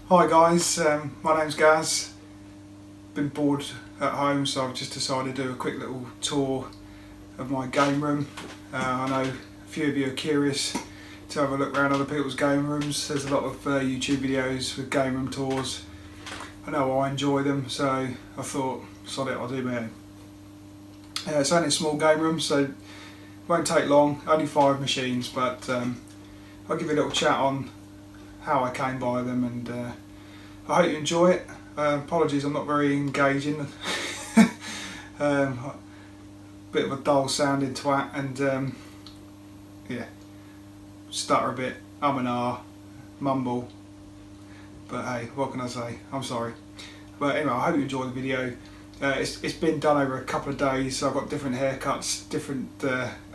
Hi guys, my name's Gaz. Been bored at home, so I've just decided to do a quick little tour of my game room. I know a few of you are curious to have a look around other people's game rooms. There's a lot of YouTube videos with game room tours. I know I enjoy them, so I thought, sod it, I'll do my own. It's only a small game room, so it won't take long, only 5 machines, but I'll give you a little chat on how I came by them, and I hope you enjoy it. Apologies, I'm not very engaging. Bit of a dull sounding twat, and yeah, stutter a bit, and ah, mumble. But hey, what can I say? I'm sorry. But anyway, I hope you enjoy the video. It's been done over a couple of days, so I've got different haircuts, different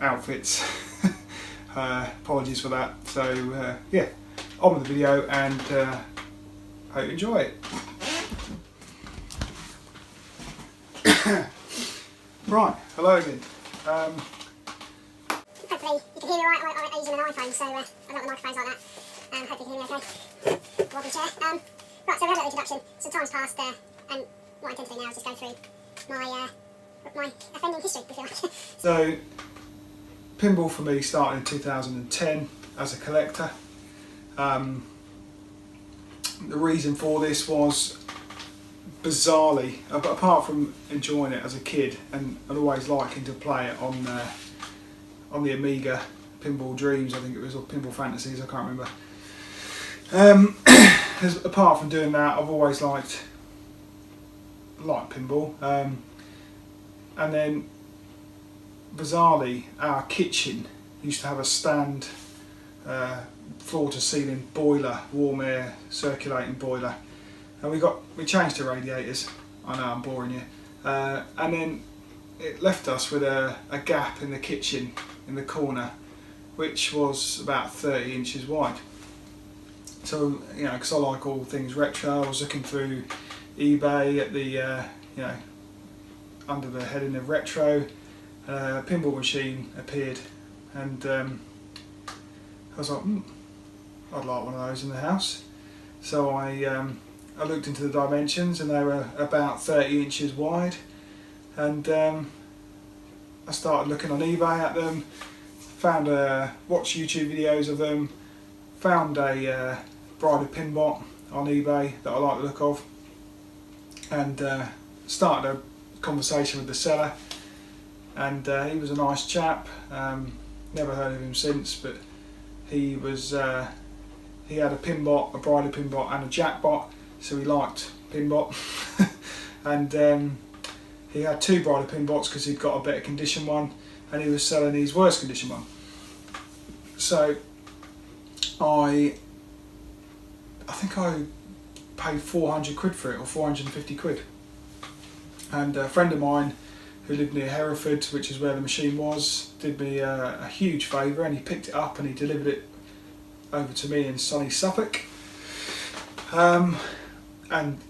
outfits. Apologies for that. So yeah, on with the video, and hope you enjoy it. Right, hello again. Hopefully you can hear me alright. I'm using an iPhone, so I don't have the microphones like that. Hopefully you can hear me okay. Wobbly chair. Right, so we had a little introduction. Some time's passed, and what I intend to do now is just go through my offending history, if you like. So, pinball for me started in 2010 as a collector. The reason for this was, bizarrely, apart from enjoying it as a kid and always liking to play it on the Amiga, Pinball Dreams, I think it was, or Pinball Fantasies, I can't remember. Apart from doing that, I've always liked pinball. And then, bizarrely, our kitchen used to have a stand floor to ceiling boiler, warm air circulating boiler, and we changed to radiators. I know I'm boring you. And then it left us with a gap in the kitchen in the corner, which was about 30 inches wide. So, you know, because I like all things retro, I was looking through eBay at the you know, under the heading of retro, a pinball machine appeared, and I was like, I'd like one of those in the house. So I looked into the dimensions, and they were about 30 inches wide, and I started looking on eBay at them, watched YouTube videos of them, found a Bridal Pinbot on eBay that I like the look of, and started a conversation with the seller, and he was a nice chap. Never heard of him since, but he had a Pinbot, a Bridal Pinbot, and a Jackbot, so he liked Pinbot. And he had 2 Bridal Pinbots because he'd got a better condition one, and he was selling his worse condition one. So I think I paid 400 quid for it, or 450 quid. And a friend of mine who lived near Hereford, which is where the machine was, did me a huge favour, and he picked it up and he delivered it over to me in sunny Suffolk. And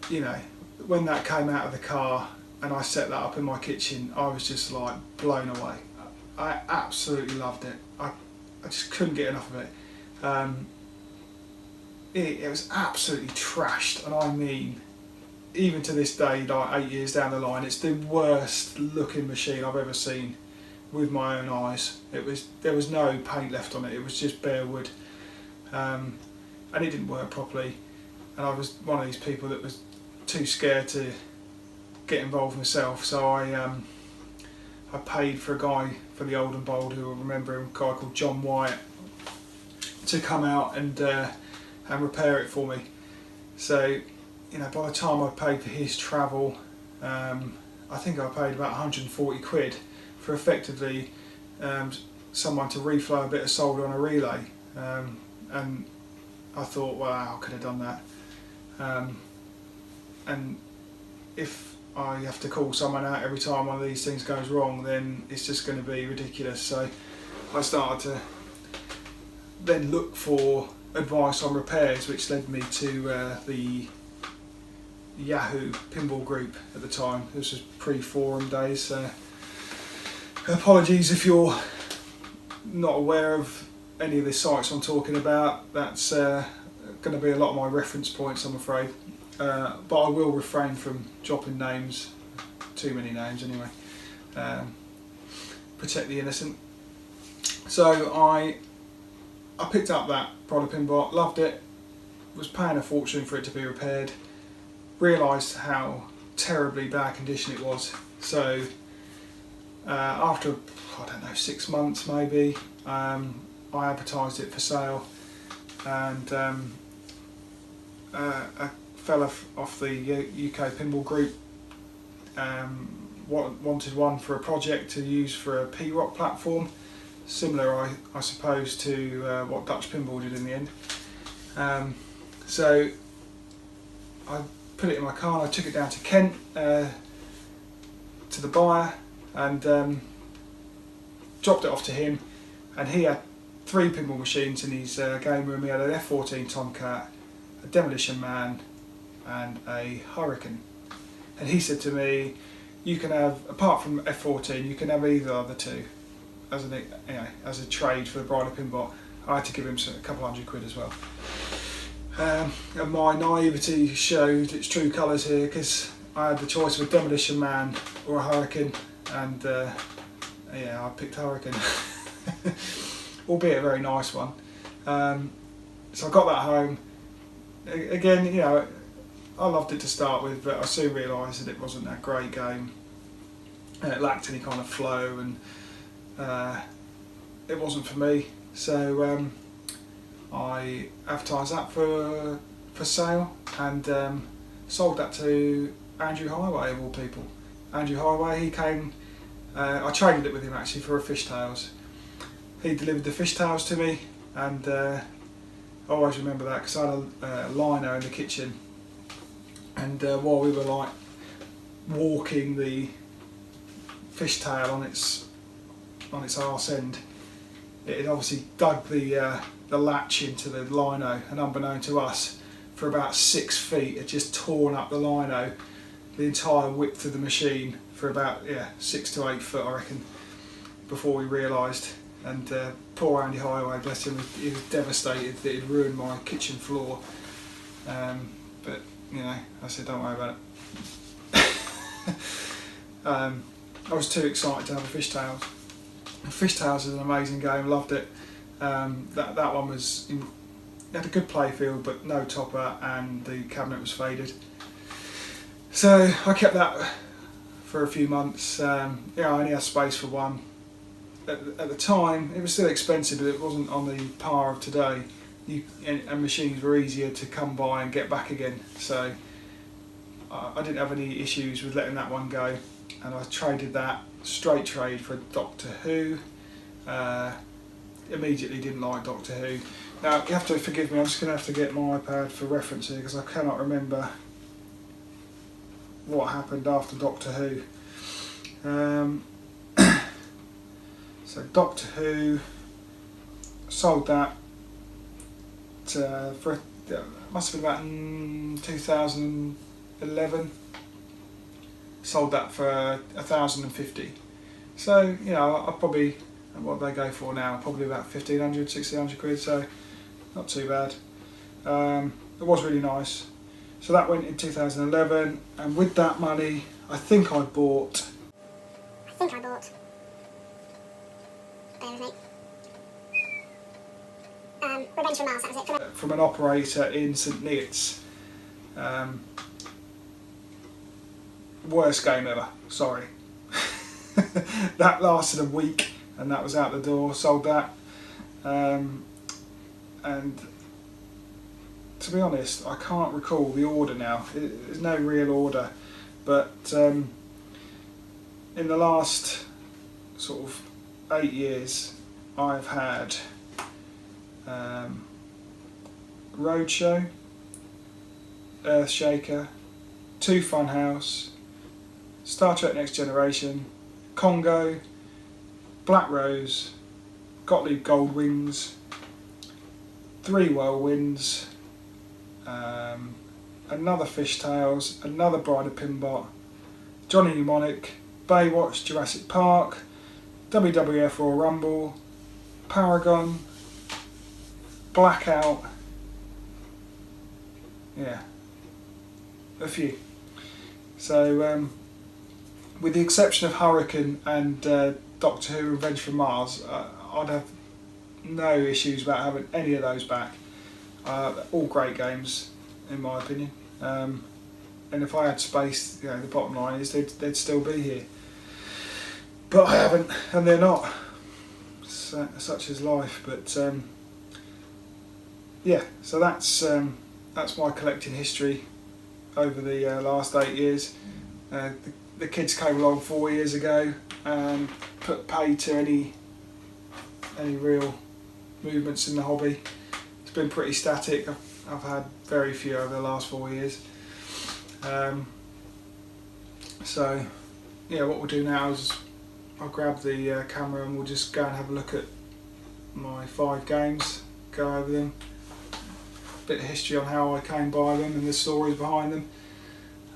you know, when that came out of the car and I set that up in my kitchen, I was just like blown away. I absolutely loved it. I just couldn't get enough of it. It was absolutely trashed, and I mean, even to this day, like 8 years down the line, it's the worst looking machine I've ever seen with my own eyes. There was no paint left on it. It was just bare wood, and it didn't work properly. And I was one of these people that was too scared to get involved myself. So I paid for a guy for the old and bold, who will remember him, a guy called John White, to come out and repair it for me. So, you know, by the time I paid for his travel, I think I paid about 140 quid for effectively someone to reflow a bit of solder on a relay. And I thought, wow, I could have done that. And if I have to call someone out every time one of these things goes wrong, then it's just going to be ridiculous. So I started to then look for advice on repairs, which led me to the Yahoo pinball group at the time. This was pre-forum days, so apologies if you're not aware of any of the sites I'm talking about. That's going to be a lot of my reference points, I'm afraid, but I will refrain from dropping names, too many names anyway. Protect the innocent. So I picked up that product Pinball, loved it, was paying a fortune for it to be repaired, realised how terribly bad condition it was. So after, I don't know, 6 months maybe, I advertised it for sale, and a fella off the UK Pinball group wanted one for a project to use for a P-Rock platform, similar I suppose to what Dutch Pinball did in the end. So I put it in my car and I took it down to Kent to the buyer, and dropped it off to him, and he had 3 pinball machines in his game room. He had an F14 Tomcat, a Demolition Man and a Hurricane, and he said to me, you can have, apart from F14, you can have either of the two as an, as a trade for the Bridal Pinball. I had to give him a couple £100 as well. And my naivety showed its true colours here, because I had the choice of a Demolition Man or a Hurricane, and yeah, I picked Hurricane, albeit a very nice one. So I got that home. Again, you know, I loved it to start with, but I soon realised that it wasn't a great game. It lacked any kind of flow, and it wasn't for me. So I advertised that for sale, and sold that to Andrew Highway, of all people. Andrew Highway, he came, I traded it with him actually for a fishtails. He delivered the fishtails to me, and I always remember that because I had a liner in the kitchen, and while we were like walking the fishtail on its arse end, it had obviously dug the latch into the lino, and unbeknown to us, for about 6 feet, it just torn up the lino, the entire width of the machine, for about 6 to 8 foot, I reckon, before we realised. And poor Andy Highway, bless him, he was devastated that he'd ruined my kitchen floor. But you know, I said, don't worry about it. I was too excited to have a Fishtails. Fishtails is an amazing game, loved it. That one was had a good play field, but no topper, and the cabinet was faded. So I kept that for a few months. I only had space for one. At the time, it was still expensive, but it wasn't on the par of today. And machines were easier to come by and get back again. So I didn't have any issues with letting that one go, and I traded that straight trade for Doctor Who. Immediately didn't like Doctor Who. Now you have to forgive me, I'm just going to have to get my iPad for reference here, because I cannot remember what happened after Doctor Who. So Doctor Who, sold that for must have been about 2011. Sold that for 1,050. So you know, I probably, what they go for now, probably about 1,500, 1,600 quid. So not too bad. It was really nice. So that went in 2011, and with that money, I think I bought. Bear with me. Revenge from Mars, that was it. From an operator in St Neots. Worst game ever, sorry. That lasted a week, and that was out the door. Sold that. And to be honest, I can't recall the order now. There's no real order, but in the last sort of 8 years, I've had Roadshow, Earthshaker, 2 Funhouse, Star Trek Next Generation, Congo, Black Rose, Gottlieb Gold Wings, 3 Whirlwinds, another Fishtails, another Bride of Pinball, Johnny Mnemonic, Baywatch, Jurassic Park, WWF Royal Rumble, Paragon, Blackout, yeah, a few. So with the exception of Hurricane and Doctor Who Revenge from Mars, I'd have no issues about having any of those back. All great games, in my opinion. And if I had space, the bottom line is they'd still be here. But I haven't, and they're not. Such is life. But yeah, so that's my collecting history over the last 8 years. The kids came along 4 years ago and put paid to any real movements in the hobby. It's been pretty static. I've had very few over the last 4 years. So yeah, what we'll do now is I'll grab the camera and we'll just go and have a look at my 5 games, go over them, a bit of history on how I came by them and the stories behind them,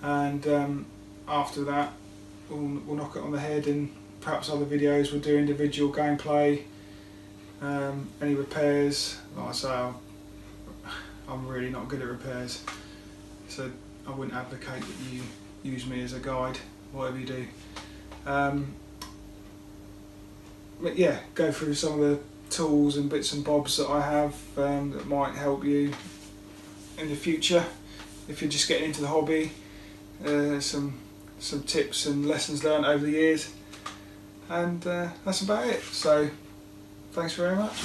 and after that we'll knock it on the head, and perhaps other videos we'll do individual gameplay, any repairs. Like I say, I'm really not good at repairs, so I wouldn't advocate that you use me as a guide, whatever you do. But yeah, go through some of the tools and bits and bobs that I have that might help you in the future if you're just getting into the hobby. Some tips and lessons learned over the years, and that's about it. So thanks very much.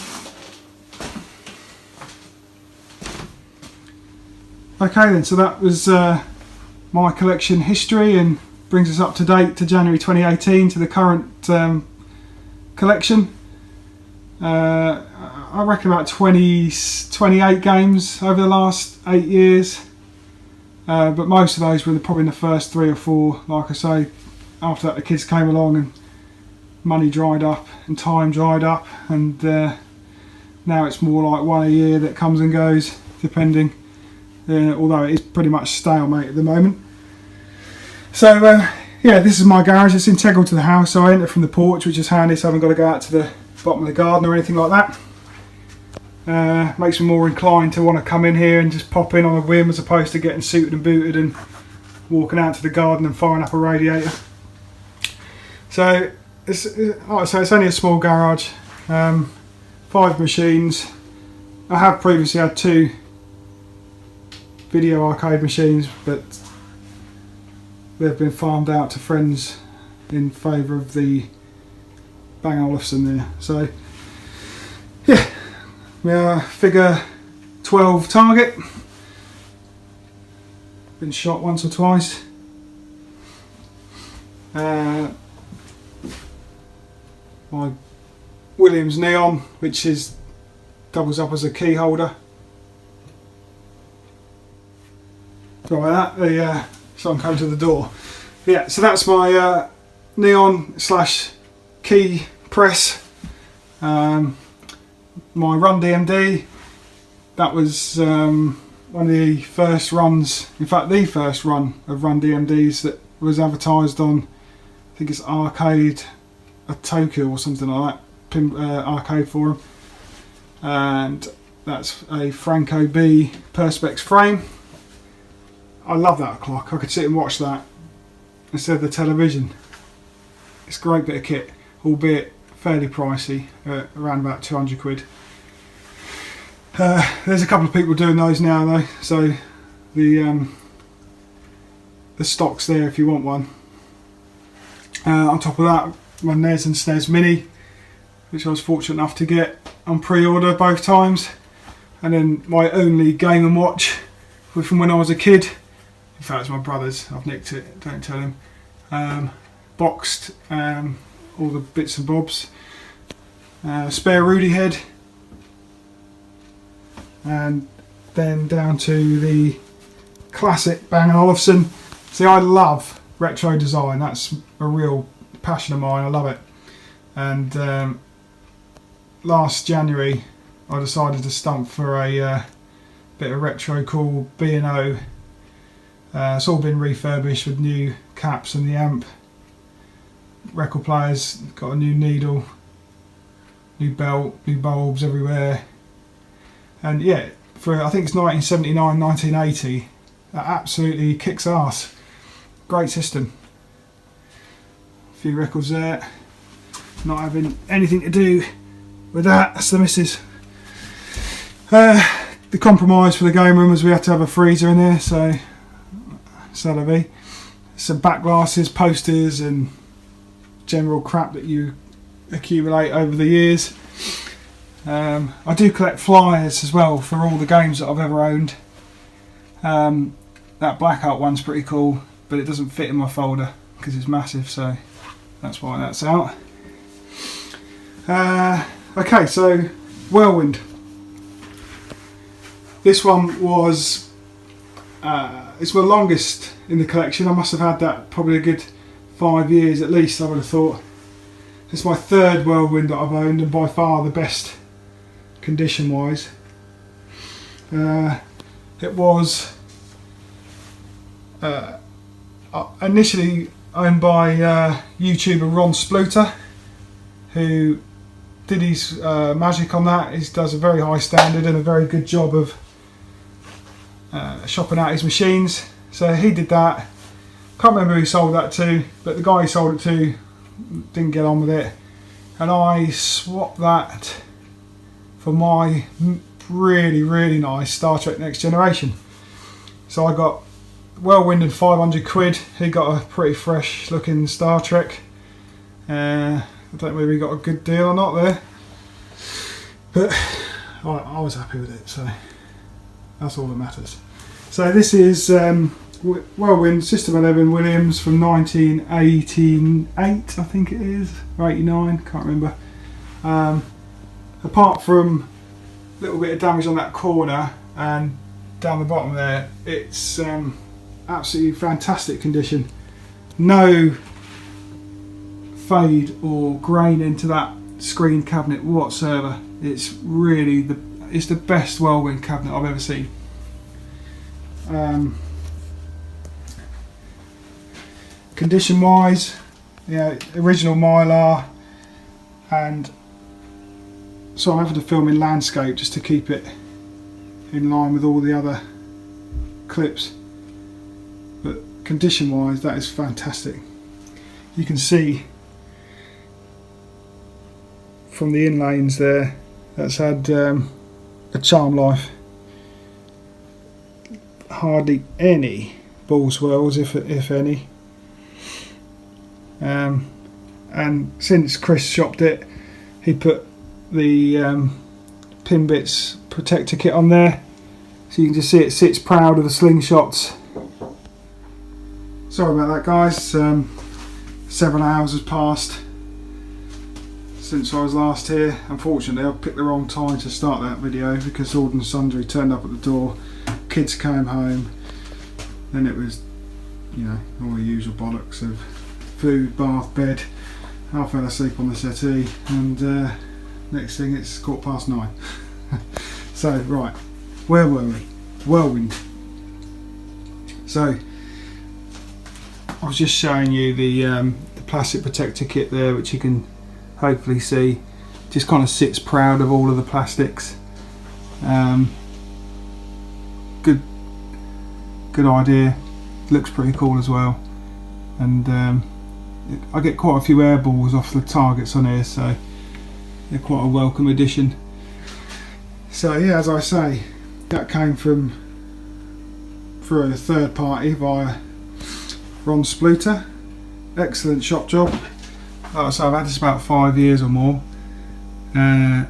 Okay then, so that was my collection history and brings us up to date to January 2018 to the current collection. I reckon about 28 games over the last 8 years, but most of those were probably in the first 3 or 4. Like I say, after that the kids came along and money dried up and time dried up, and now it's more like one a year that comes and goes, depending. Although it is pretty much stalemate at the moment. So yeah, this is my garage. It's integral to the house, so I enter from the porch, which is handy, so I haven't got to go out to the bottom of the garden or anything like that. Makes me more inclined to want to come in here and just pop in on a whim, as opposed to getting suited and booted and walking out to the garden and firing up a radiator. So like I say, it's only a small garage. 5 machines. I have previously had 2 video arcade machines, but they've been farmed out to friends in favour of the Bang Olufsen there. So yeah, figure 12 target, been shot once or twice. My Williams Neon, which doubles up as a key holder. Right, that someone came to the door. Yeah, so that's my neon / key press. My Run DMD. That was one of the first runs, in fact the first run of Run DMDs that was advertised on, I think it's Arcade Tokyo or something like that, arcade forum. And that's a Franco B Perspex frame. I love that clock. I could sit and watch that instead of the television. It's a great bit of kit, albeit fairly pricey, around about 200 quid. There's a couple of people doing those now though, so the stock's there if you want one. On top of that, my NES and SNES Mini, which I was fortunate enough to get on pre-order both times, and then my only Game & Watch from when I was a kid. In fact, it's my brother's. I've nicked it, don't tell him. Boxed, all the bits and bobs. Spare Rudy head. And then down to the classic Bang & Olufsen. See, I love retro design. That's a real passion of mine. I love it. And last January, I decided to stump for a bit of retro cool B&O. It's all been refurbished with new caps and the amp. Record players, got a new needle, new belt, new bulbs everywhere. And yeah, for, I think it's 1979, 1980. That absolutely kicks ass. Great system. A few records there. Not having anything to do with that. That's the missus. The compromise for the game room was we had to have a freezer in there, so c'est la vie. Some back glasses, posters and general crap that you accumulate over the years. I do collect flyers as well for all the games that I've ever owned. That Blackout one's pretty cool, but it doesn't fit in my folder because it's massive, so that's why that's out. Okay, so Whirlwind. This one was it's my longest in the collection. I must have had that probably a good 5 years at least, I would have thought. It's my third Whirlwind that I've owned, and by far the best condition wise. It was initially owned by YouTuber Ron Spluter, who did his magic on that. He does a very high standard and a very good job of shopping out his machines. So he did that. Can't remember who he sold that to, but the guy he sold it to didn't get on with it, and I swapped that for my really nice Star Trek Next Generation. So I got Whirlwind and 500 quid. He got a pretty fresh looking Star Trek. I don't know whether he got a good deal or not there, but I was happy with it, so that's all that matters. So this is Whirlwind System 11 Williams from 1988, I think it is, or 89, can't remember. Apart from a little bit of damage on that corner and down the bottom there, it's absolutely fantastic condition. No fade or grain into that screen cabinet whatsoever. It's really it's the best Whirlwind cabinet I've ever seen. Condition wise, original Mylar, and so I'm having to film in landscape just to keep it in line with all the other clips, but condition wise that is fantastic. You can see from the inlanes there that's had a charm life. Hardly any ball swirls, if any. And since Chris shopped it, he put the pin bits protector kit on there, so you can just see it sits proud of the slingshots. Sorry about that, guys. 7 hours has passed since I was last here. Unfortunately, I picked the wrong time to start that video because all and sundry turned up at the door, kids came home, then it was, all the usual bollocks of food, bath, bed. I fell asleep on the settee, and next thing it's 9:15. So right, where were we? Whirlwind. So I was just showing you the plastic protector kit there, which you can hopefully see. Just kind of sits proud of all of the plastics. Good idea. Looks pretty cool as well, and I get quite a few air balls off the targets on here, so they're quite a welcome addition. So yeah, as I say, that came through a third party via Ron Spluter. Excellent shop job. Like I say, I've had this about 5 years or more. I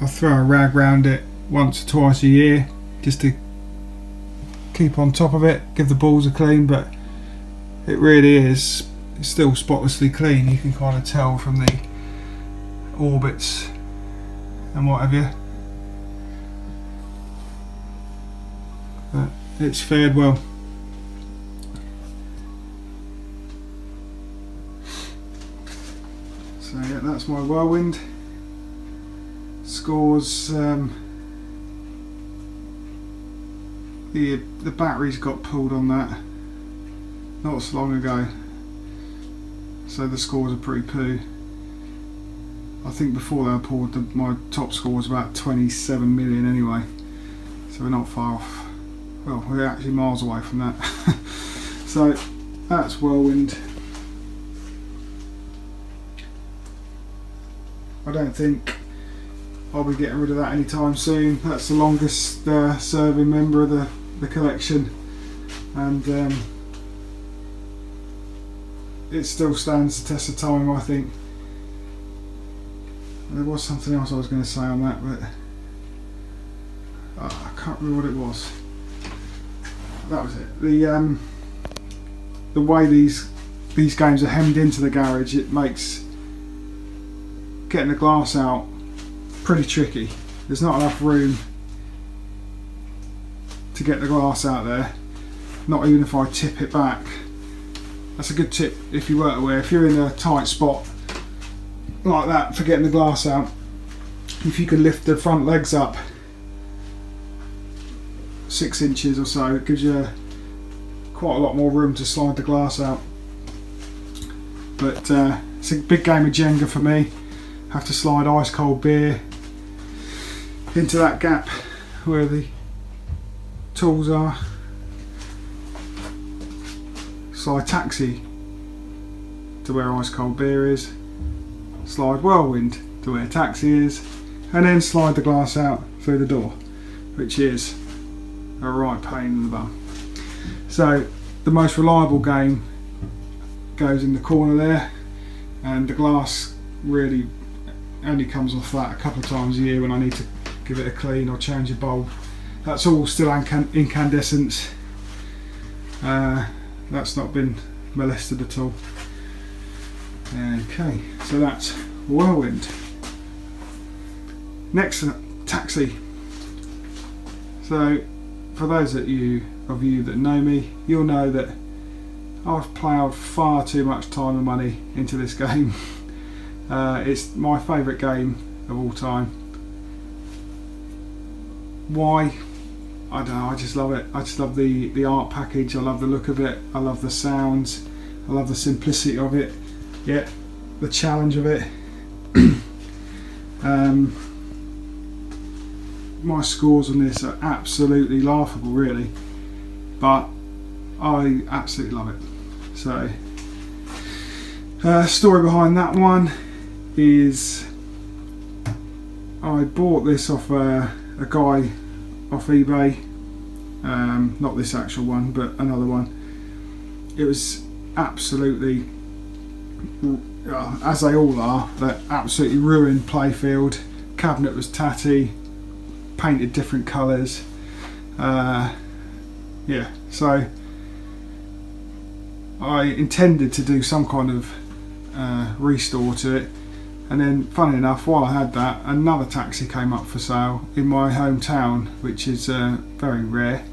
throw a rag round it once or twice a year just to keep on top of it, give the balls a clean, but it really is still spotlessly clean. You can kind of tell from the orbits and what have you, but it's fared well. So yeah, that's my Whirlwind. Scores, the batteries got pulled on that not so long ago, so the scores are pretty poo. I think before they were pulled, my top score was about 27 million anyway. So we're not far off. Well, we're actually miles away from that. So that's Whirlwind. I don't think I'll be getting rid of that anytime soon. That's the longest serving member of the collection, and it still stands the test of time, I think. There was something else I was going to say on that, but I can't remember what it was. That was it. The way these games are hemmed into the garage, it makes getting the glass out pretty tricky. There's not enough room to get the glass out there, not even if I tip it back. That's a good tip if you weren't aware. If you're in a tight spot like that for getting the glass out, if you can lift the front legs up 6 inches or so, it gives you quite a lot more room to slide the glass out. But it's a big game of Jenga for me. Have to slide ice cold beer into that gap where the tools are. Slide taxi to where ice cold beer is. Slide Whirlwind to where taxi is, and then slide the glass out through the door, which is a right pain in the bum. So the most reliable game goes in the corner there, and the glass really only comes off that a couple of times a year when I need to give it a clean or change a bulb. That's all still incandescent. That's not been molested at all. Okay, so that's Whirlwind. Next, taxi. So for those of you that know me, you'll know that I've ploughed far too much time and money into this game. It's my favourite game of all time. Why? I don't know, I just love it. I just love the art package, I love the look of it, I love the sounds, I love the simplicity of it, yet the challenge of it. My scores on this are absolutely laughable really, but I absolutely love it. So, story behind that one is I bought this off a guy off eBay, not this actual one but another one. It was absolutely, as they all are, that absolutely ruined playfield. Cabinet was tatty, painted different colours, yeah, so I intended to do some kind of restore to it, and then funny enough, while I had that, another taxi came up for sale in my hometown, which is very rare.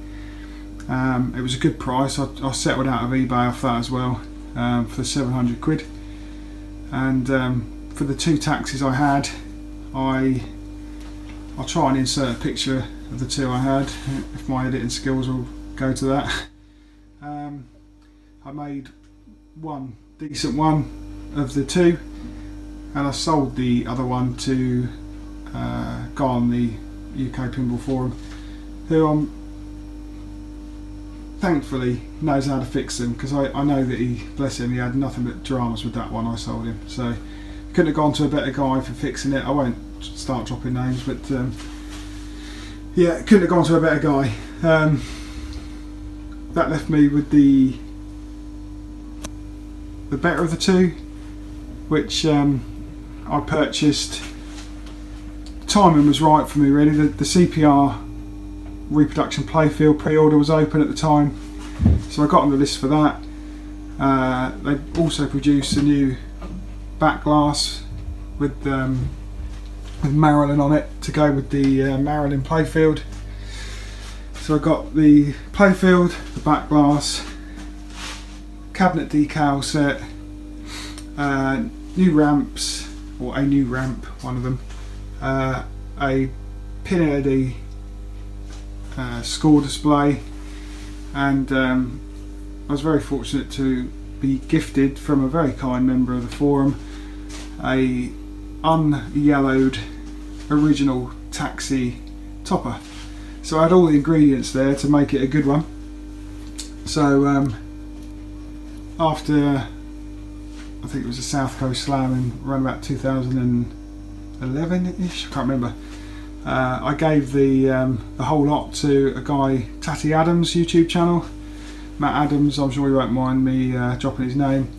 It was a good price. I settled out of eBay off that as well, for 700 quid, and for the two taxis I had, I'll try and insert a picture of the two I had if my editing skills will go to that. I made one decent one of the two, and I sold the other one to a guy on the UK Pinball Forum, who thankfully knows how to fix them, because I know that he, bless him, he had nothing but dramas with that one I sold him. So couldn't have gone to a better guy for fixing it. I won't start dropping names, but yeah, couldn't have gone to a better guy. That left me with the better of the two, which I purchased. Timing was right for me really. The CPR reproduction playfield pre-order was open at the time, so I got on the list for that. They also produced a new back glass with Marilyn on it to go with the Marilyn playfield. So I got the playfield, the back glass, cabinet decal set, new ramps, or a new ramp, one of them, a pin LED score display, and I was very fortunate to be gifted from a very kind member of the forum a unyellowed original taxi topper. So I had all the ingredients there to make it a good one. So after, I think it was a South Coast Slam in around about 2011-ish, I can't remember. I gave the whole lot to a guy, Tatty Adams' YouTube channel. Matt Adams, I'm sure he won't mind me dropping his name.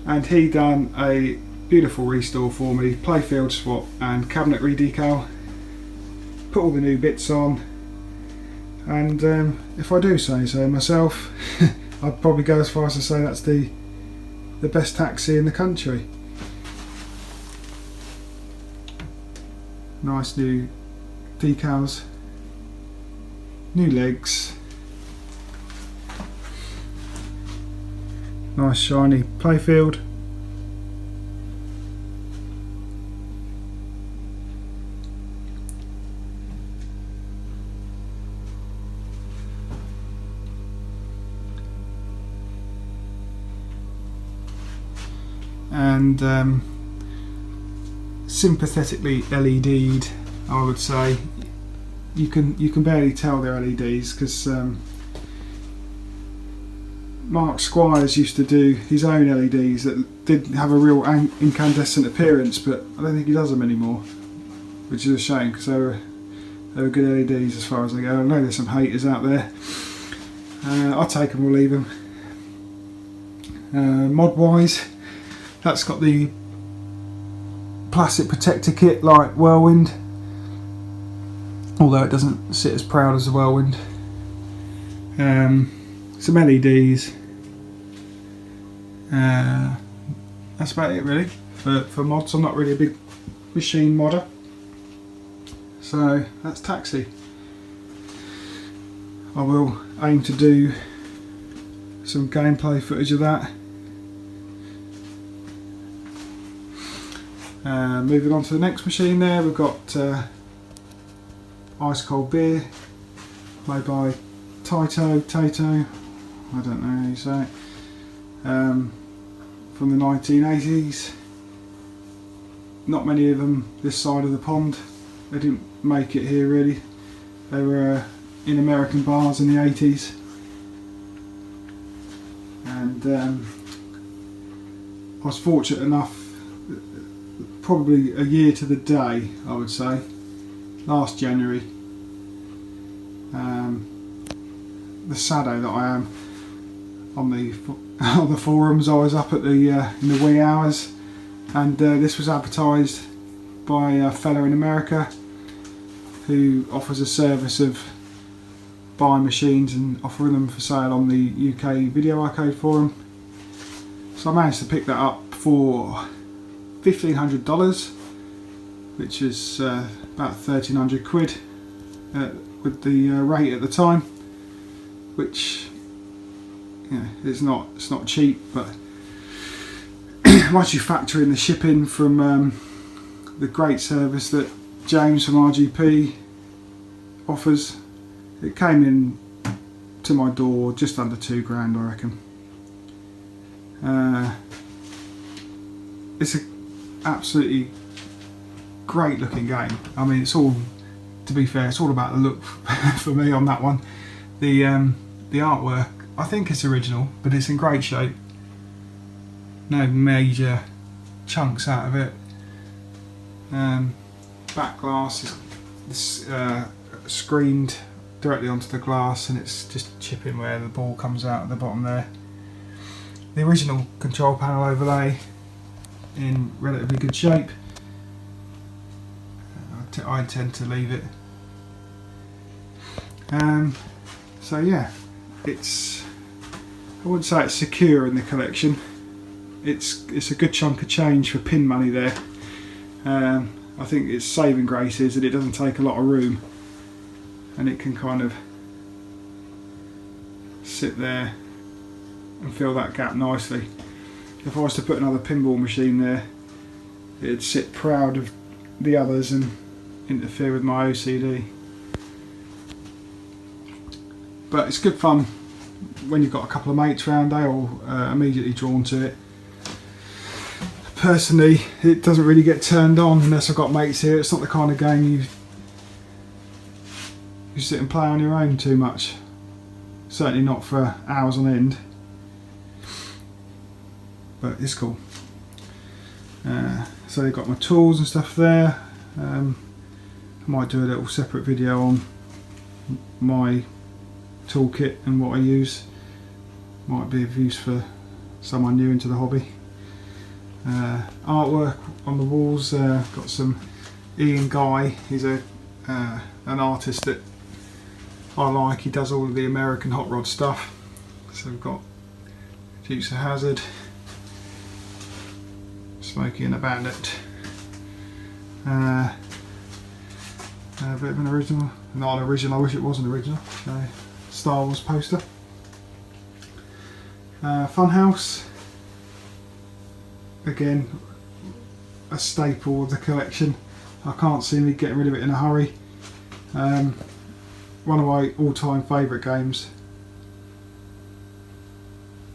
And he done a beautiful restore for me, playfield swap and cabinet redecal. Put all the new bits on. And if I do say so myself, I'd probably go as far as to say that's the best taxi in the country. Nice new decals, new legs, nice shiny playfield. And sympathetically LED'd, I would say. You can barely tell they're LEDs because Mark Squires used to do his own LEDs that did have a real incandescent appearance, but I don't think he does them anymore, which is a shame because they were good LEDs as far as they go. I know there's some haters out there. I'll take them or leave them. Mod wise, that's got the plastic protector kit like Whirlwind, although it doesn't sit as proud as the Whirlwind. Some LEDs. That's about it really for mods. I'm not really a big machine modder, so that's Taxi. I will aim to do some gameplay footage of that. Moving on to the next machine there, we've got Ice Cold Beer, made by Tato, I don't know how you say it, from the 1980s. Not many of them this side of the pond. They didn't make it here really. They were in American bars in the 80s. And I was fortunate enough, probably a year to the day I would say, last January, the Sado that I am on the forums, I was up at the in the wee hours, and this was advertised by a fella in America who offers a service of buying machines and offering them for sale on the UK Video Arcade forum. So I managed to pick that up for $1,500, which is about 1,300 quid with the rate at the time, which, you know, it's not cheap, but once you factor in the shipping from the great service that James from RGP offers, it came in to my door just under £2,000, I reckon. It's an absolutely great looking game. I mean, it's all, to be fair, it's all about the look for me on that one. The artwork, I think it's original, but it's in great shape. No major chunks out of it. Back glass is screened directly onto the glass, and it's just chipping where the ball comes out at the bottom there. The original control panel overlay in relatively good shape. I intend to leave it. So yeah, it's, I wouldn't say it's secure in the collection. It's a good chunk of change for pin money there. I think its saving grace is that it doesn't take a lot of room, and it can kind of sit there and fill that gap nicely. If I was to put another pinball machine there, it'd sit proud of the others and interfere with my OCD. But it's good fun when you've got a couple of mates round. They're all immediately drawn to it. Personally, it doesn't really get turned on unless I've got mates here. It's not the kind of game you sit and play on your own too much. Certainly not for hours on end. But it's cool. So they've got my tools and stuff there. I might do a little separate video on my toolkit and what I use. Might be of use for someone new into the hobby. Artwork on the walls. Got some Ian Guy. He's an artist that I like. He does all of the American hot rod stuff. So we've got Dukes of Hazzard, Smokey and the Bandit. A bit of an original. Not an original, I wish it was an original. Star Wars poster. Funhouse. Again, a staple of the collection. I can't see me getting rid of it in a hurry. One of my all-time favourite games.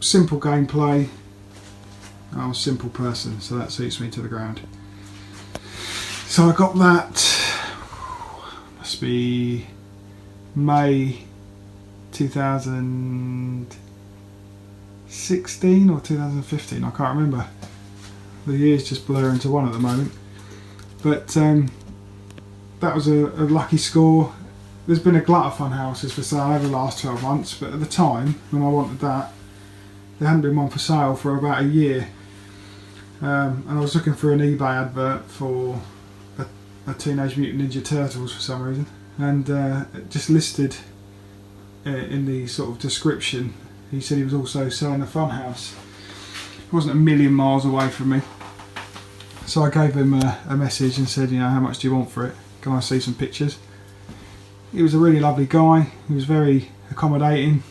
Simple gameplay. I'm a simple person, so that suits me to the ground. So I got that, must be May 2016 or 2015, I can't remember. The years just blur into one at the moment. But that was a lucky score. There's been a glut of Funhouses for sale over the last 12 months, but at the time when I wanted that, there hadn't been one for sale for about a year. And I was looking for an eBay advert for a Teenage Mutant Ninja Turtles for some reason, and it just listed in the sort of description, he said he was also selling a Funhouse. It wasn't a million miles away from me, so I gave him a message and said, you know, how much do you want for it? Can I see some pictures? He was a really lovely guy. He was very accommodating.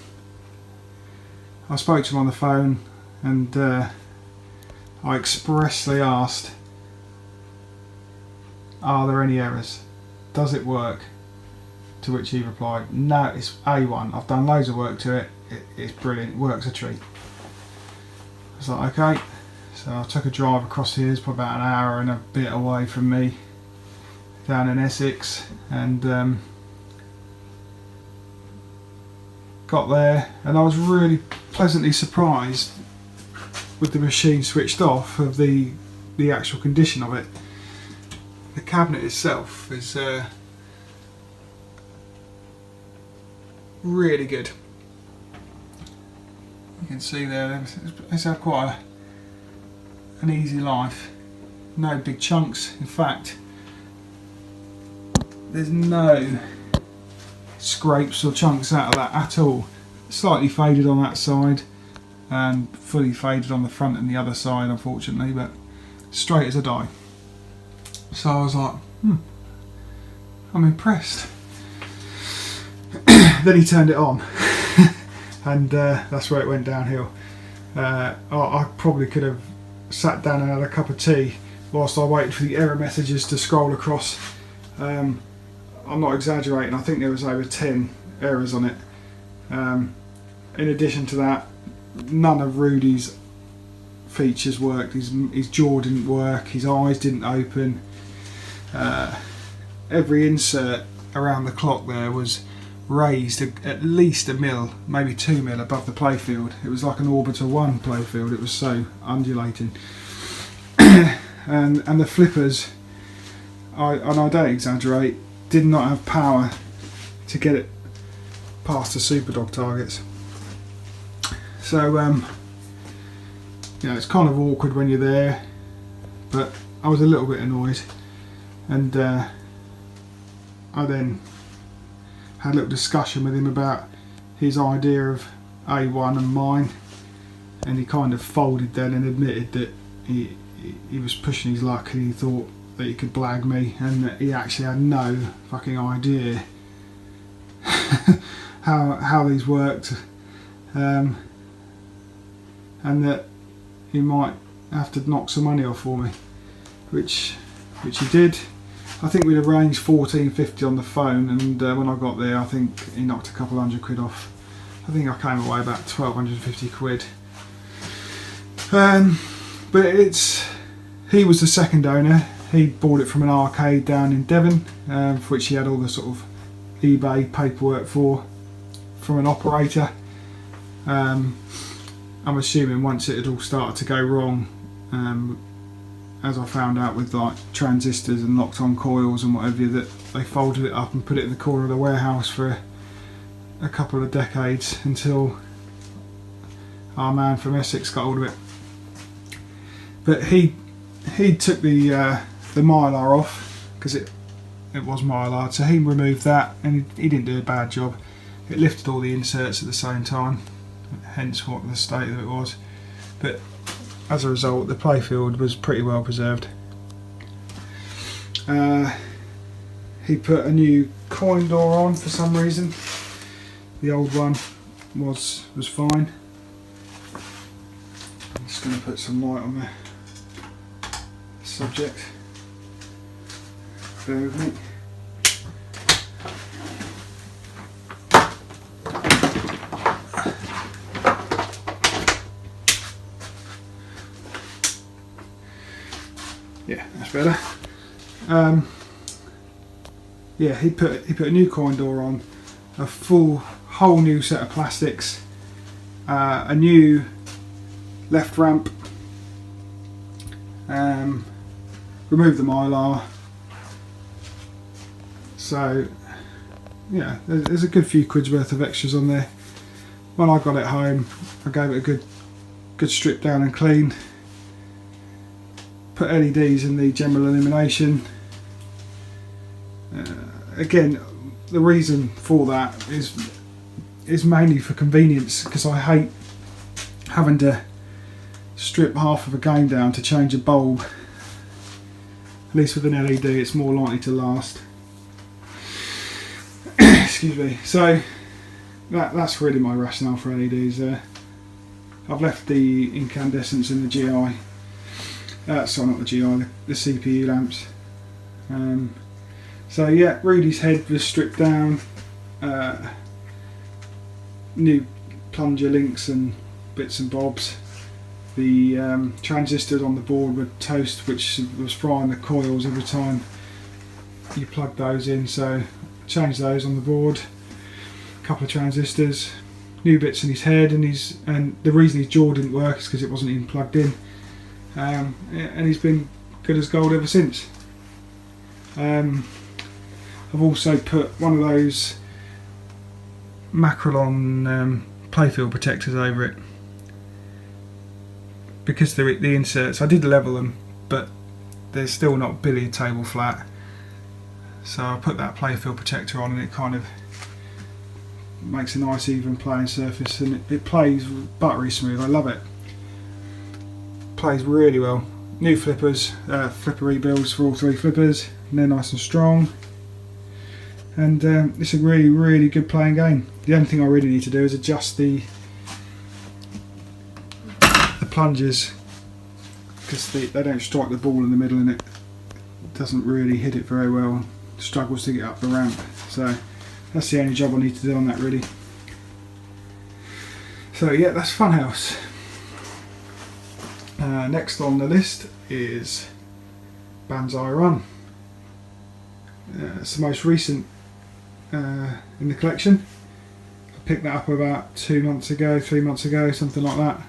I spoke to him on the phone, and I expressly asked, are there any errors? Does it work? To which he replied, no, it's A1. I've done loads of work to it. It's brilliant. It works a treat. I was like, okay. So I took a drive across here. It's probably about an hour and a bit away from me, down in Essex, and got there, and I was really pleasantly surprised with the machine switched off of the actual condition of it. The cabinet itself is really good. You can see there, it's had quite an easy life. No big chunks. In fact, there's no scrapes or chunks out of that at all. Slightly faded on that side and fully faded on the front and the other side, unfortunately, but straight as a die. So I was like, I'm impressed. Then he turned it on and that's where it went downhill. I probably could have sat down and had a cup of tea whilst I waited for the error messages to scroll across. I'm not exaggerating, I think there was over 10 errors on it. In addition to that, none of Rudy's features worked. His jaw didn't work, his eyes didn't open. Every insert around the clock there was raised at least a mil, maybe 2 mil above the playfield. It was like an Orbiter 1 playfield, it was so undulating. and the flippers, and I don't exaggerate, did not have power to get it past the Superdog targets. So it's kind of awkward when you're there, but I was a little bit annoyed, and I then had a little discussion with him about his idea of A1 and mine, and he kind of folded then and admitted that he was pushing his luck and he thought that he could blag me, and that he actually had no fucking idea how these worked, and that he might have to knock some money off for me, which he did. I think we'd arranged $14.50 on the phone, and when I got there I think he knocked a couple £100 off. I think I came away about 1,250 quid. But he was the second owner. He bought it from an arcade down in Devon, for which he had all the sort of eBay paperwork for from an operator. I'm assuming once it had all started to go wrong, as I found out with like transistors and locked on coils and whatever, that they folded it up and put it in the corner of the warehouse for a couple of decades until our man from Essex got hold of it. But he took the mylar off, because it was mylar, so he removed that, and he didn't do a bad job. It lifted all the inserts at the same time, hence what the state that it was. But as a result, the playfield was pretty well preserved. He put a new coin door on for some reason. The old one was fine. I'm just going to put some light on the subject. Bear with me. Yeah, that's better. Yeah, he put a new coin door on, a whole new set of plastics, a new left ramp, removed the mylar. So yeah, there's a good few quid's worth of extras on there. When I got it home, I gave it a good strip down and clean. Put LEDs in the general illumination. Again, the reason for that is mainly for convenience, because I hate having to strip half of a game down to change a bulb. At least with an LED, it's more likely to last. Excuse me. So that's really my rationale for LEDs there. I've left the incandescents in the GI. Sorry, not the GI, the CPU lamps. So yeah, Rudy's head was stripped down. New plunger links and bits and bobs. The transistors on the board were toast, which was frying the coils every time you plug those in, so changed those on the board. A couple of transistors, new bits in his head, and the reason his jaw didn't work is because it wasn't even plugged in. And he's been good as gold ever since. I've also put one of those Macrolon playfield protectors over it, because the inserts, I did level them, but they're still not billiard table flat, so I put that playfield protector on, and it kind of makes a nice even playing surface, and it plays buttery smooth. I love it. Plays really well. New flippers, flipper rebuilds for all three flippers, and they're nice and strong, and it's a really good playing game. The only thing I really need to do is adjust the plungers, because they don't strike the ball in the middle, and it doesn't really hit it very well, struggles to get up the ramp. So that's the only job I need to do on that really. So yeah, that's Funhouse. Next on the list is Banzai Run. It's the most recent in the collection. I picked that up about 3 months ago, something like that.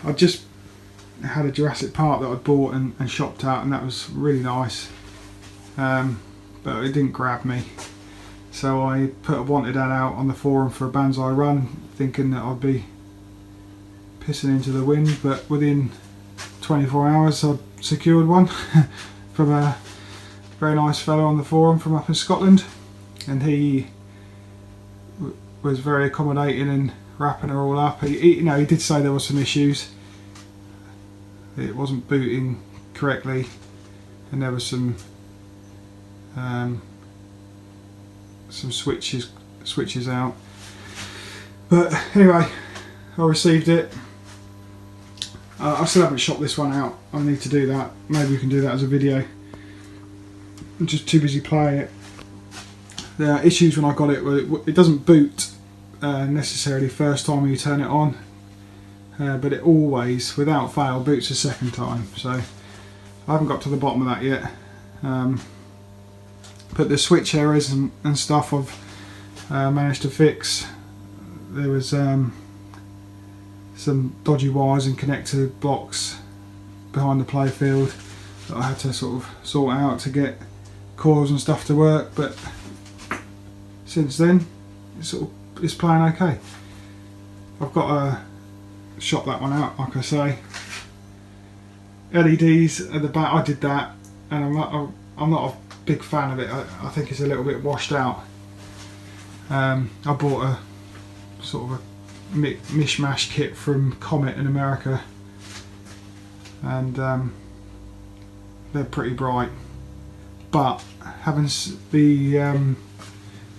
I just had a Jurassic Park that I'd bought and shopped out, and that was really nice, but it didn't grab me, so I put a wanted ad out on the forum for a Banzai Run, thinking that I'd be pissing into the wind, but within 24 hours I'd secured one from a very nice fellow on the forum from up in Scotland, and he was very accommodating and wrapping her all up. He did say there were some issues. It wasn't booting correctly, and there was some switches out. But anyway, I received it. I still haven't shot this one out. I need to do that. Maybe we can do that as a video. I'm just too busy playing it. The issues when I got it were it doesn't boot necessarily first time you turn it on, but it always, without fail, boots a second time. So I haven't got to the bottom of that yet. But the switch errors and stuff I've managed to fix. There was some dodgy wires and connector blocks behind the playfield that I had to sort of sort out to get coils and stuff to work, but since then it's playing okay. I've got to shop that one out, like I say. LEDs at the back, I did that, and I'm not a big fan of it. I think it's a little bit washed out. I bought a sort of a mishmash kit from Comet in America, and they're pretty bright. But having the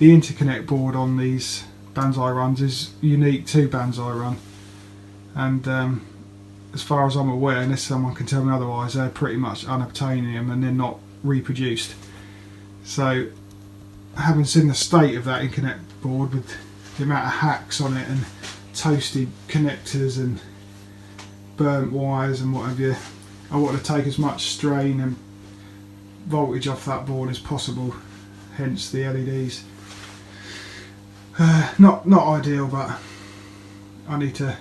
interconnect board on these Banzai Runs is unique to Banzai Run, and as far as I'm aware, unless someone can tell me otherwise, they're pretty much unobtainium and they're not reproduced. So having seen the state of that interconnect board with the amount of hacks on it and toasted connectors and burnt wires and what have you, I want to take as much strain and voltage off that board as possible, hence the LEDs. Not ideal, but I need to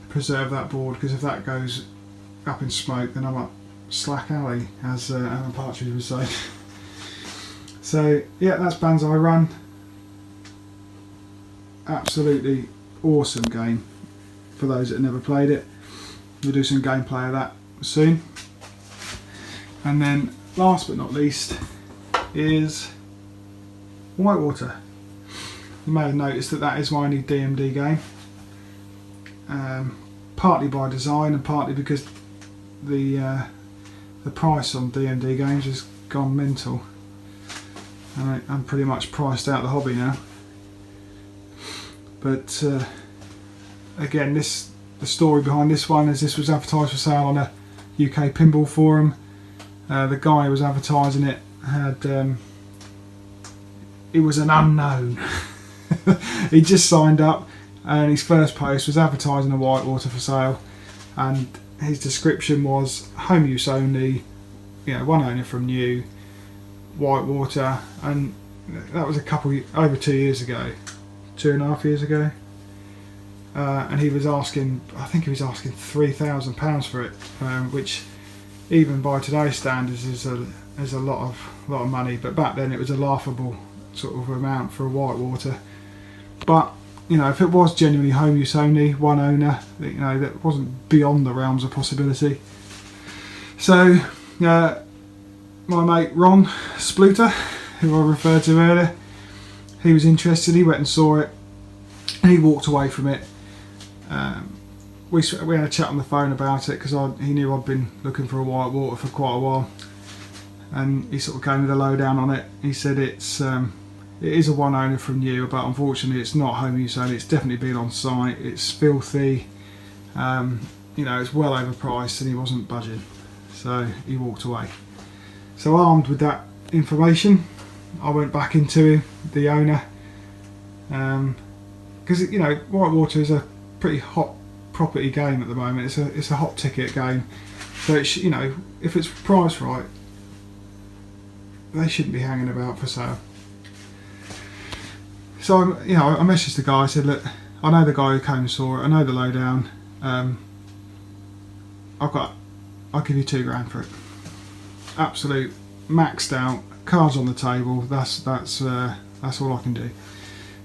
preserve that board, because if that goes up in smoke then I'm at slack alley, as Alan Partridge would say. So yeah, that's Banzai Run. Absolutely awesome game for those that have never played it. We'll do some gameplay of that soon. And then last but not least is Whitewater. You may have noticed that is my only DMD game, partly by design and partly because the price on DMD games has gone mental, and I'm pretty much priced out of the hobby now. But again, the story behind this one is this was advertised for sale on a UK pinball forum. The guy who was advertising it he was an unknown. He just signed up, and his first post was advertising a Whitewater for sale, and his description was home use only, one owner from new, Whitewater, and that was over 2 years ago, 2.5 years ago, and he was asking, I think he was asking £3,000 for it, which even by today's standards is a lot of money, but back then it was a laughable sort of amount for a Whitewater. But if it was genuinely home use only, one owner, that wasn't beyond the realms of possibility. So my mate Ron Spluter, who I referred to earlier, he was interested. He went and saw it, and he walked away from it. We had a chat on the phone about it, because he knew I'd been looking for a Whitewater for quite a while, and he sort of gave me the lowdown on it. He said it is a one owner from new, but unfortunately it's not home use only. It's definitely been on site. It's filthy. It's well overpriced, and he wasn't budging, so he walked away. So armed with that information, I went back into the owner, because Whitewater is a pretty hot property game at the moment. It's a hot ticket game, so if it's priced right, they shouldn't be hanging about for sale. So I messaged the guy. I said, look, I know the guy who came and saw it. I know the lowdown. I'll give you £2,000 for it. Absolute maxed out, cards on the table. That's all I can do.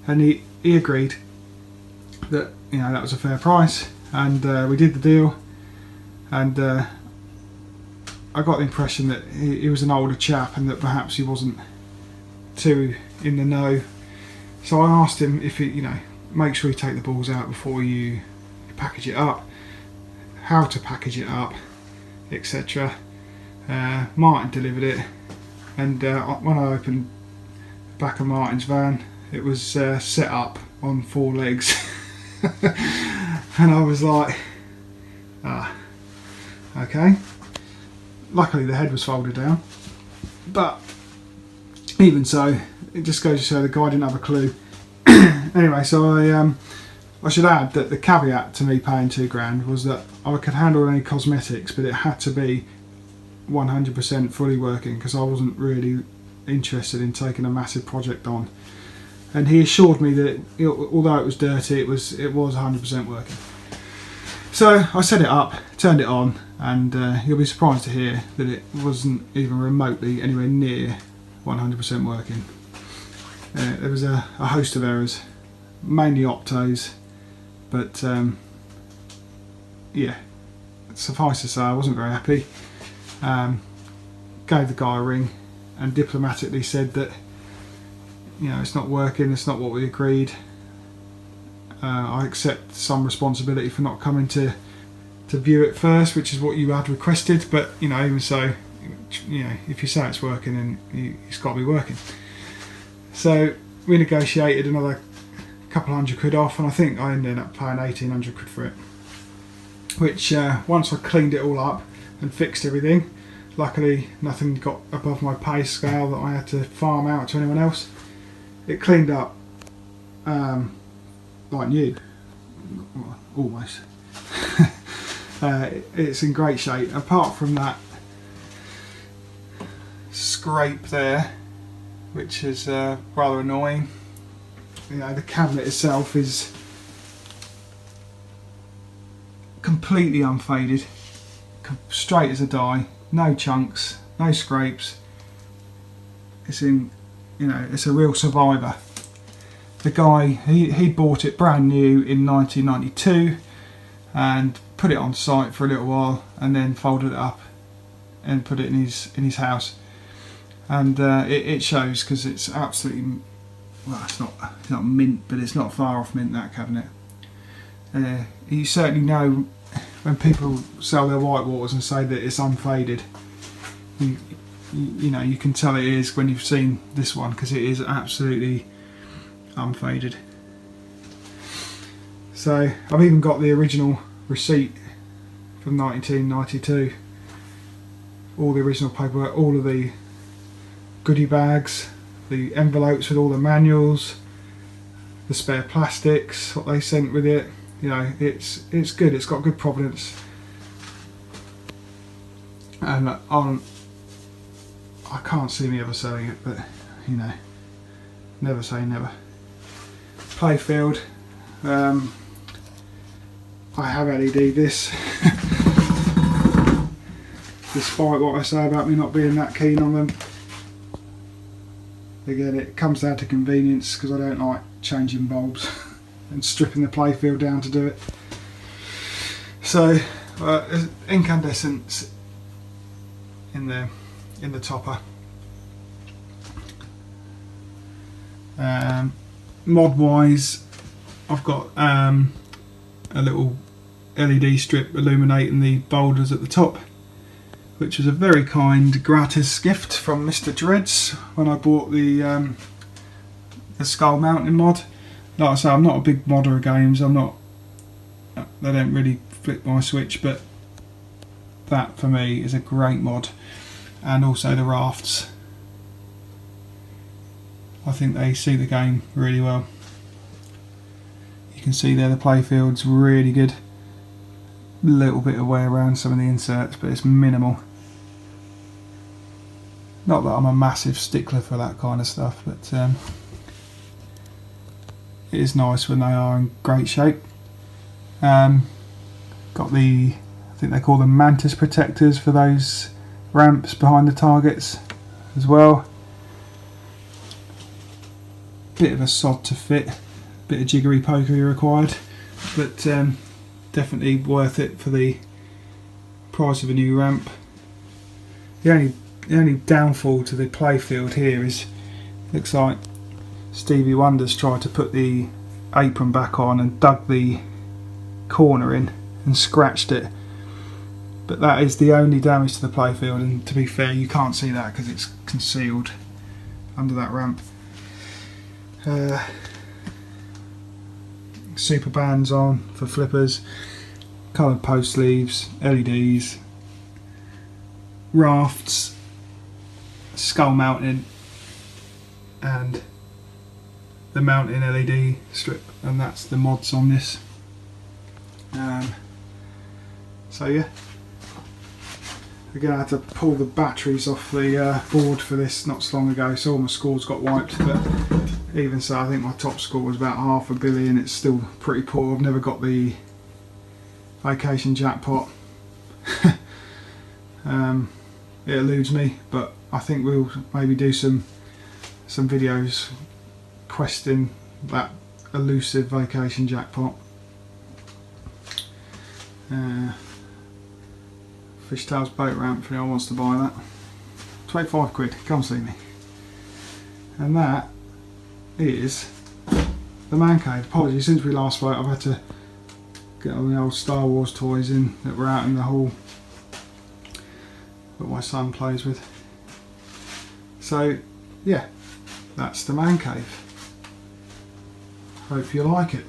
And he agreed that that was a fair price, and we did the deal. And I got the impression that he was an older chap, and that perhaps he wasn't too in the know. So I asked him if make sure you take the balls out before you package it up, how to package it up, etc. Martin delivered it, and when I opened the back of Martin's van, it was set up on 4 legs. And I was like, okay. Luckily the head was folded down, but even so, it just goes to show the guy didn't have a clue. Anyway, so I should add that the caveat to me paying £2,000 was that I could handle any cosmetics, but it had to be 100% fully working, because I wasn't really interested in taking a massive project on, and he assured me that although it was dirty, it was 100% working. So I set it up, turned it on, and you'll be surprised to hear that it wasn't even remotely anywhere near 100% working. There was a host of errors, mainly optos, but yeah, suffice to say I wasn't very happy. Gave the guy a ring and diplomatically said that, you know, it's not working, it's not what we agreed. I accept some responsibility for not coming to view it first, which is what you had requested, but you know, even so, you know, if you say it's working, then it's got to be working. So we negotiated another couple £100 off, and I think I ended up paying 1,800 quid for it, which once I cleaned it all up and fixed everything, luckily nothing got above my pay scale that I had to farm out to anyone else. It cleaned up like new, almost. It's in great shape, apart from that scrape there, which is rather annoying. You know, the cabinet itself is completely unfaded, straight as a die, no chunks, no scrapes. It's in, you know, it's a real survivor. The guy, he bought it brand new in 1992 and put it on site for a little while, and then folded it up and put it in his house. And it shows, because it's absolutely, well, it's not mint, but it's not far off mint, that cabinet. You certainly know when people sell their Whitewaters and say that it's unfaded. You know, you can tell it is when you've seen this one, because it is absolutely unfaded. So I've even got the original receipt from 1992, all the original paperwork, all of the goodie bags, the envelopes with all the manuals, the spare plastics, what they sent with it. You know, it's good, it's got good provenance, and I can't see me ever selling it, but you know, never say never. Playfield, I have LED this, despite what I say about me not being that keen on them. Again, it comes down to convenience, because I don't like changing bulbs and stripping the playfield down to do it. So incandescents in the topper. Mod wise, I've got a little LED strip illuminating the boulders at the top, which was a very kind gratis gift from Mr. Dreads when I bought the Skull Mountain mod. Like I say, I'm not a big modder of games. They don't really flip my switch, but that for me is a great mod. And also the rafts, I think they see the game really well. You can see there the playfield's really good. A little bit of wear around some of the inserts, but it's minimal. Not that I'm a massive stickler for that kind of stuff, but it is nice when they are in great shape. Got the, I think they call them mantis protectors for those ramps behind the targets as well. Bit of a sod to fit, bit of jiggery pokery required, but definitely worth it for the price of a new ramp. The only downfall to the playfield here is, looks like Stevie Wonder's tried to put the apron back on and dug the corner in and scratched it, but that is the only damage to the playfield, and to be fair, you can't see that because it's concealed under that ramp. Super bands on for flippers, coloured post sleeves, LEDs, rafts, skull mounting, and the mounting LED strip, and that's the mods on this. So yeah, Again, I had to pull the batteries off the board for this not so long ago, so all my scores got wiped, but even so I think my top score was about $500 million. It's still pretty poor. I've never got the vacation jackpot. It eludes me, but I think we'll maybe do some videos questing that elusive vacation jackpot. Fishtails boat ramp, if anyone wants to buy that. 25 quid, come see me. And that is the man cave. Apologies, since we last spoke I've had to get all the old Star Wars toys in that were out in the hall that my son plays with. So yeah, that's the man cave. Hope you like it.